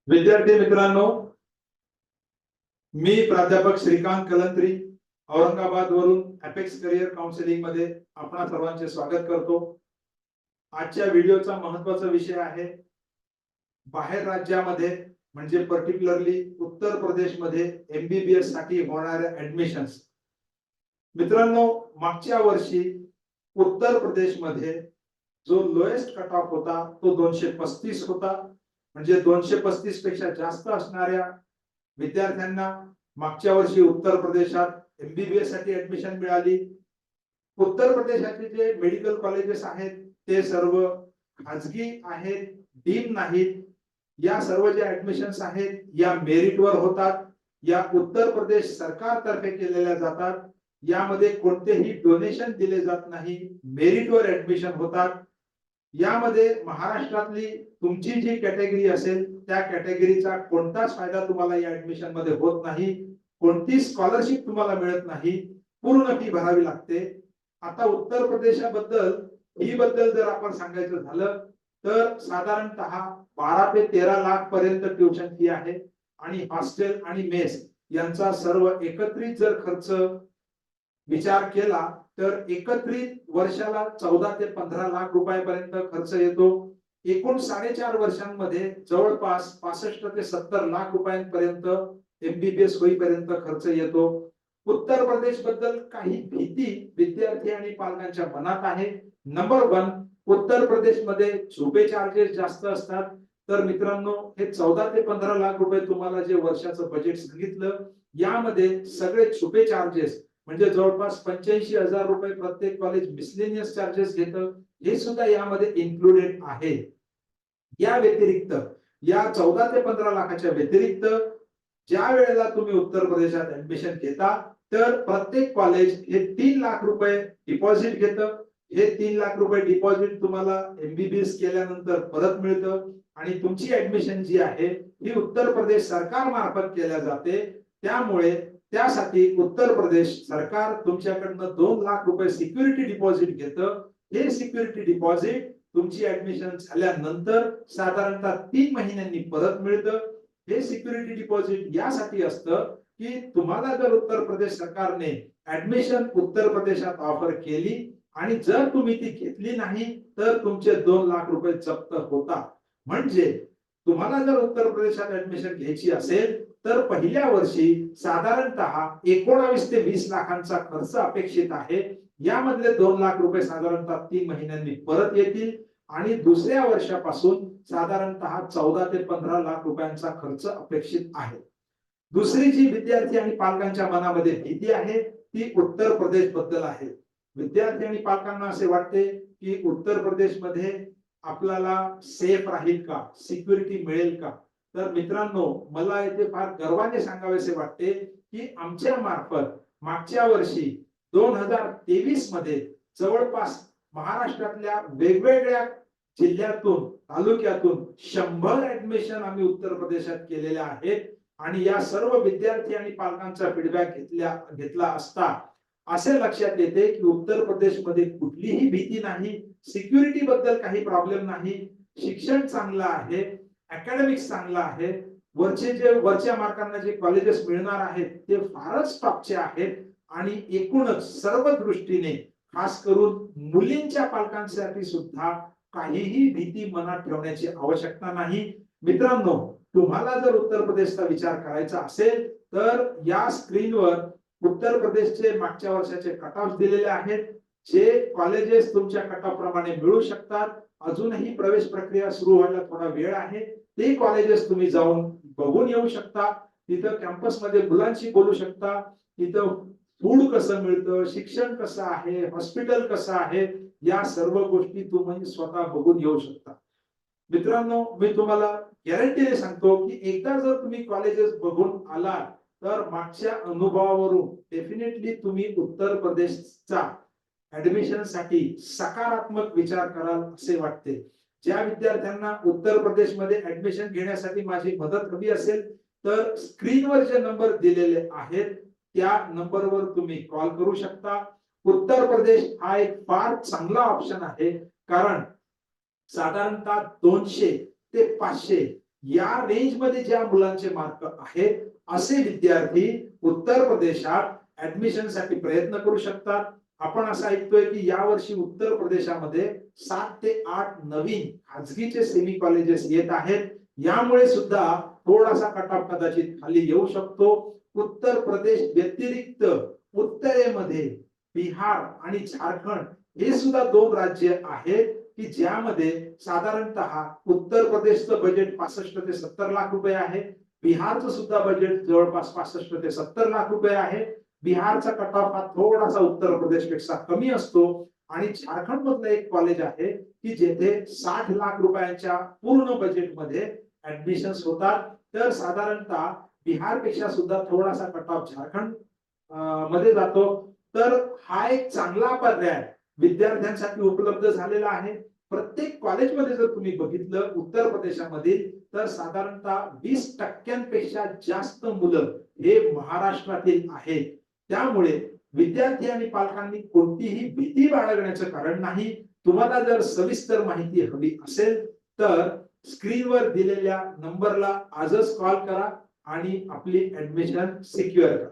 विद्यार्थी मित्रांनो, मी प्राध्यापक श्रीकांत कलंत्री औरंगाबाद वरून अपेक्स करिअर काउन्सिलिंग मध्ये आपणा सर्वांचे स्वागत करतो। आजच्या व्हिडिओचा महत्त्वाचा विषय आहे बाहेर राज्यामध्ये म्हणजे पर्टिक्युलरली उत्तर प्रदेश मध्ये एमबीबीएस साठी होणाऱ्या ऍडमिशन्स। मित्रांनो, मागच्या वर्षी उत्तर प्रदेश मध्ये जो लोएस्ट कट ऑफ होता तो 235 होता। म्हणजे 235 पेक्षा जास्त असणाऱ्या विद्यार्थ्यांना मागच्या वर्षी उत्तर प्रदेशात एमबीबीएस साठी ऍडमिशन मिळाली। उत्तर प्रदेशाचे जे मेडिकल कॉलेजेस आहेत ते सर्व खाजगी आहेत, डीम नाहीत। या सर्व जे ऍडमिशन्स आहेत या मेरिटवर होतात, या उत्तर प्रदेश सरकारतर्फे केलेल्या जातात। यामध्ये कोणतेही डोनेशन दिले जात नाही, मेरिटवर ऍडमिशन होतात। यामध्ये महाराष्ट्रातली तुमची जी कॅटेगरी असेल त्या कॅटेगरीचा कोणताच फायदा तुम्हाला या ऍडमिशन मध्ये होत नाही, कोणती स्कॉलरशिप तुम्हाला मिळत नाही, पूर्ण फी भरावी लागते। आता उत्तर प्रदेशाबद्दल फी बद्दल जर आपण सांगायचं झालं तर साधारणतः 12 ते 13 लाख पर्यंत ट्युशन फी आहे आणि हॉस्टेल आणि मेस यांचा सर्व एकत्रित जर खर्च विचार केला तर एकत्रित वर्षाला 14 ते 15 लाख रुपयापर्यंत खर्च येतो। एकूण 4.5 वर्षांमध्ये जवळपास 65 ते 70 लाख रुपयांपर्यंत एमबीबीएस होईपर्यंत खर्च येतो। उत्तर प्रदेश बद्दल काही भीती विद्यार्थी आणि पालकांच्या मनात आहे। नंबर 1, उत्तर प्रदेश मध्ये झोपे चार्जेस जास्त असतात। तर मित्रांनो, हे 14 ते 15 लाख रुपये तुम्हाला जे वर्षाचं बजेट सांगितलं यामध्ये सगळे झोपे चार्जेस म्हणजे जवळपास 85,000 रुपये प्रत्येक कॉलेज मिसलेनियस चार्जेस घेतं, हे सुद्धा यामध्ये इन्क्लुडेड आहे। या व्यतिरिक्त या 14 ते 15 लाखाच्या व्यतिरिक्त ज्या वेळेला तुम्ही उत्तर प्रदेशात ऍडमिशन घेता तर प्रत्येक कॉलेज हे 3 लाख रुपये डिपॉझिट घेतं। हे 3 लाख रुपये डिपॉझिट तुम्हाला एमबीबीएस केल्यानंतर परत मिळतं आणि तुमची ऍडमिशन जी आहे ही उत्तर प्रदेश सरकार मार्फत केल्या जाते। त्यामुळे त्यासाठी उत्तर प्रदेश सरकार तुमच्याकडनं 2 लाख रुपये सिक्युरिटी डिपॉझिट घेतं। हे सिक्युरिटी डिपॉझिट तुमची ऍडमिशन झाल्यानंतर साधारणतः 3 महिन्यांनी परत मिळतं। हे सिक्युरिटी डिपॉझिट यासाठी असतं की तुम्हाला जर उत्तर प्रदेश सरकारने ऍडमिशन उत्तर प्रदेशात ऑफर केली आणि जर तुम्ही ती घेतली नाही तर तुमचे 2 लाख रुपये जप्त होतात। म्हणजे तुम्हाला जर उत्तर प्रदेशात ऍडमिशन घ्यायची असेल तर पहिल्या वर्षी साधारणतः 19 ते 20 लाखांचा खर्च अपेक्षित आहे। यामधले 2 लाख रुपये साधारणतः 3 महिन्यांनी परत येतील आणि दुसऱ्या वर्षापासून साधारणतः 14 ते 15 लाख रुपयांचा खर्च अपेक्षित आहे। दुसरी जी विद्यार्थी आणि पालकांच्या मनामध्ये भीती आहे ती उत्तर प्रदेश बद्दल आहे। विद्यार्थी आणि पालकांना असे वाटते की उत्तर प्रदेशमध्ये आपल्याला सेफ राहील का, सिक्युरिटी मिळेल का। तर मित्रांनो, मला येथे फार गर्वाने सांगावेसे वाटते की आमच्या मार्फत मागच्या वर्षी 2023 मध्ये जवळपास महाराष्ट्रातल्या वेगवेगळ्या जिल्ह्यातून तालुक्यातून 100 ऍडमिशन आम्ही उत्तर प्रदेशात केलेल्या आहेत आणि या सर्व विद्यार्थी आणि पालकांचा फीडबॅक घेतला असता असे लक्षात येते की उत्तर प्रदेशमध्ये कुठलीही भीती नाही, सिक्युरिटी बद्दल काही प्रॉब्लेम नाही, शिक्षण चांगलं आहे, अकॅडमिक्स चांगलं आहे, वरच्या मार्कांना जे कॉलेजेस मिळणार आहेत ते फारच टॉपचे आहेत आणि एकूणच सर्व दृष्टीने खास करून मुलींच्या पालकांसाठी सुद्धा काहीही भीती मनात ठेवण्याची आवश्यकता नाही। मित्रांनो, तुम्हाला जर उत्तर प्रदेशचा विचार करायचा असेल तर या स्क्रीनवर उत्तर प्रदेशचे मागच्या वर्षाचे कट ऑफ दिलेले आहेत। जे कॉलेजेस तुमच्या कट ऑफ प्रमाणे मिळू शकतात, अजूनही प्रवेश प्रक्रिया सुरू व्हायला थोडा वेळ आहे, ते कॉलेजेस तुम्ही जाऊन बघून येऊ शकता। तिथं कॅम्पस मध्ये मुलांशी बोलू शकता, तिथं फूड कसं मिळतं, शिक्षण कसं आहे, हॉस्पिटल कसं आहे, या सर्व गोष्टी तुम्ही स्वतः बघून येऊ शकता। मित्रांनो, मी तुम्हाला गॅरंटीने सांगतो की एकदा जर तुम्ही कॉलेजेस बघून आलात तर मागच्या अनुभवावरून डेफिनेटली तुम्ही उत्तर प्रदेशचा ऍडमिशन साठी सकारात्मक विचार कराल असे वाटते। ज्या विद्यार्थ्यांना उत्तर प्रदेशमध्ये ऍडमिशन घेण्यासाठी माझी मदत हवी असेल तर स्क्रीनवर जे नंबर दिलेले आहेत त्या नंबरवर तुम्ही कॉल करू शकता। उत्तर प्रदेश हा एक फार चांगला ऑप्शन आहे, कारण साधारणतः 200 ते 500 या रेंज मध्ये ज्या मुलांचे मार्क आहेत असे विद्यार्थी उत्तर प्रदेशात ऍडमिशन साठी प्रयत्न करू शकतात. आपण असं ऐकतोय की यावर्षी उत्तर प्रदेशामध्ये 7 ते 8 नवीन खाजगीचे सेमी कॉलेजेस येत आहेत. यामुळे सुद्धा थोडासा कट ऑफ कदाचित खाली येऊ शकतो. उत्तर प्रदेश व्यतिरिक्त उत्तरेमध्ये बिहार आणि झारखंड हे सुद्धा 2 राज्य आहेत की ज्यामध्ये साधारणतः उत्तर प्रदेशचं बजेट 65 ते 70 लाख रुपये आहे. बिहारचं सुद्धा बजेट जवळपास 65 ते 70 लाख रुपये आहे. बिहारचा कट ऑफ हा थोडासा उत्तर प्रदेशपेक्षा कमी असतो आणि झारखंड मधलं एक कॉलेज आहे की जेथे 60 लाख रुपयांच्या पूर्ण बजेटमध्ये ऍडमिशन होतात. तर साधारणतः बिहारपेक्षा सुद्धा थोडासा कट ऑफ झारखंड मध्ये जातो. तर हा एक चांगला पर्याय विद्यार्थ्यांसाठी उपलब्ध झालेला आहे. प्रत्येक कॉलेजमध्ये जर तुम्ही बघितलं उत्तर प्रदेशामधील तर साधारणतः 20% जास्त मुलं हे महाराष्ट्रातील आहेत. त्यामुळे विद्यार्थी आणि पालकांनी कोणतीही भीती बाळगण्याचं कारण नाही. तुम्हाला जर सविस्तर माहिती हवी असेल तर स्क्रीनवर दिलेल्या नंबरला आजच कॉल करा आणि आपली ऍडमिशन सिक्युअर करा.